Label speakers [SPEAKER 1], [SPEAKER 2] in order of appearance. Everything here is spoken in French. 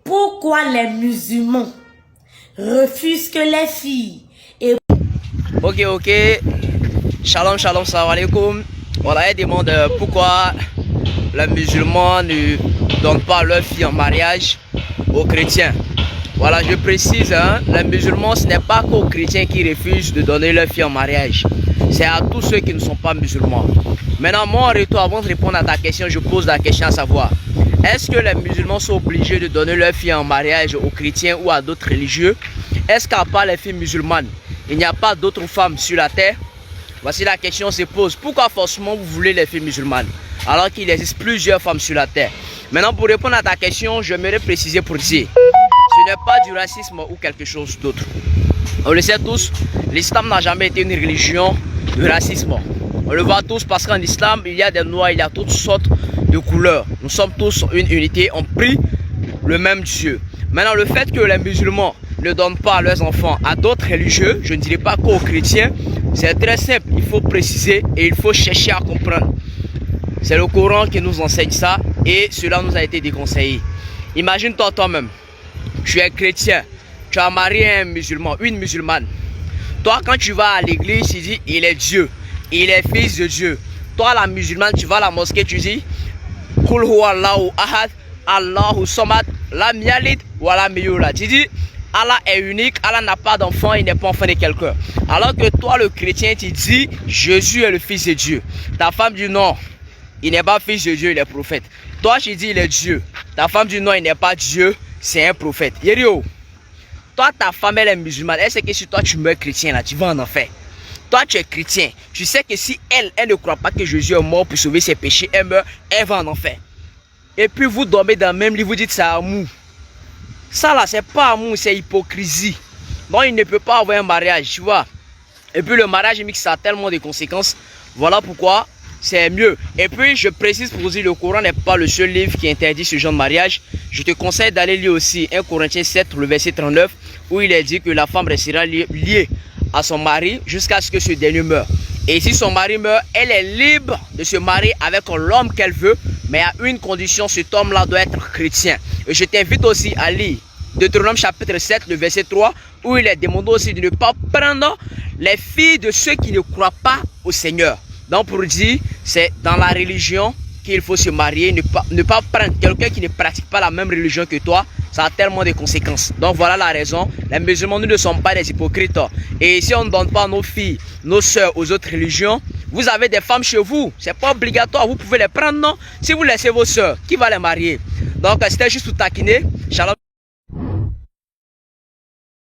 [SPEAKER 1] Pourquoi les musulmans refusent que les filles et...
[SPEAKER 2] Ok. Shalom, salam alaikum. Voilà, elle demande pourquoi les musulmans ne donnent pas leurs filles en mariage aux chrétiens. Voilà, je précise, les musulmans, ce n'est pas qu'aux chrétiens qui refusent de donner leurs filles en mariage. C'est à tous ceux qui ne sont pas musulmans. Maintenant, moi, en retour, avant de répondre à ta question, je pose la question à savoir: est-ce que les musulmans sont obligés de donner leurs filles en mariage aux chrétiens ou à d'autres religieux? Est-ce qu'à part les filles musulmanes, il n'y a pas d'autres femmes sur la terre? Voici la question se pose. Pourquoi forcément vous voulez les filles musulmanes alors qu'il existe plusieurs femmes sur la terre? Maintenant, pour répondre à ta question, j'aimerais préciser pour dire: ce n'est pas du racisme ou quelque chose d'autre. On le sait tous, l'islam n'a jamais été une religion de racisme. On le voit tous parce qu'en islam, il y a des noirs, il y a toutes sortes de couleurs. Nous sommes tous une unité, on prie le même Dieu. Maintenant, le fait que les musulmans ne donnent pas leurs enfants à d'autres religieux, je ne dirais pas qu'aux chrétiens, c'est très simple. Il faut préciser et il faut chercher à comprendre. C'est le Coran qui nous enseigne ça et cela nous a été déconseillé. Imagine-toi toi-même, tu es chrétien, tu as marié un musulman, une musulmane. Toi, quand tu vas à l'église, tu dis il est Dieu, il est fils de Dieu. Toi, la musulmane, tu vas à la mosquée, tu dis Kul huwa Allahu ahad, Allahu samad, lam yalid wa lam yulad. Tu dis Allah est unique, Allah n'a pas d'enfant, il n'est pas enfant de quelqu'un. Alors que toi, le chrétien, tu dis Jésus est le fils de Dieu. Ta femme dit non, il n'est pas fils de Dieu, il est prophète. Toi, tu dis il est Dieu. Ta femme dit non, il n'est pas Dieu, c'est un prophète. Yério, toi, ta femme, elle est musulmane. Elle sait que si toi, tu meurs chrétien, là, tu vas en enfer. Toi, tu es chrétien. Tu sais que si elle ne croit pas que Jésus est mort pour sauver ses péchés, elle meurt, elle va en enfer. Et puis, vous dormez dans le même lit, vous dites c'est amour. Ça, là, c'est pas amour, c'est hypocrisie. Donc, il ne peut pas avoir un mariage, tu vois. Et puis, le mariage mixte, ça a tellement de conséquences. Voilà pourquoi c'est mieux. Et puis, je précise pour vous dire, le Coran n'est pas le seul livre qui interdit ce genre de mariage. Je te conseille d'aller lire aussi 1 Corinthiens 7, le verset 39, où il est dit que la femme restera liée à son mari jusqu'à ce que ce dernier meure. Et si son mari meurt, elle est libre de se marier avec l'homme qu'elle veut, mais à une condition: cet homme-là doit être chrétien. Et je t'invite aussi à lire Deutéronome chapitre 7, le verset 3, où il est demandé aussi de ne pas prendre les filles de ceux qui ne croient pas au Seigneur. Donc pour dire, c'est dans la religion qu'il faut se marier, ne pas prendre quelqu'un qui ne pratique pas la même religion que toi. Ça a tellement de conséquences. Donc voilà la raison. Les musulmans, nous ne sommes pas des hypocrites. Et si on ne donne pas nos filles, nos soeurs aux autres religions, vous avez des femmes chez vous. C'est pas obligatoire. Vous pouvez les prendre, non? Si vous laissez vos soeurs, qui va les marier? Donc c'était juste pour taquiner. Shalom.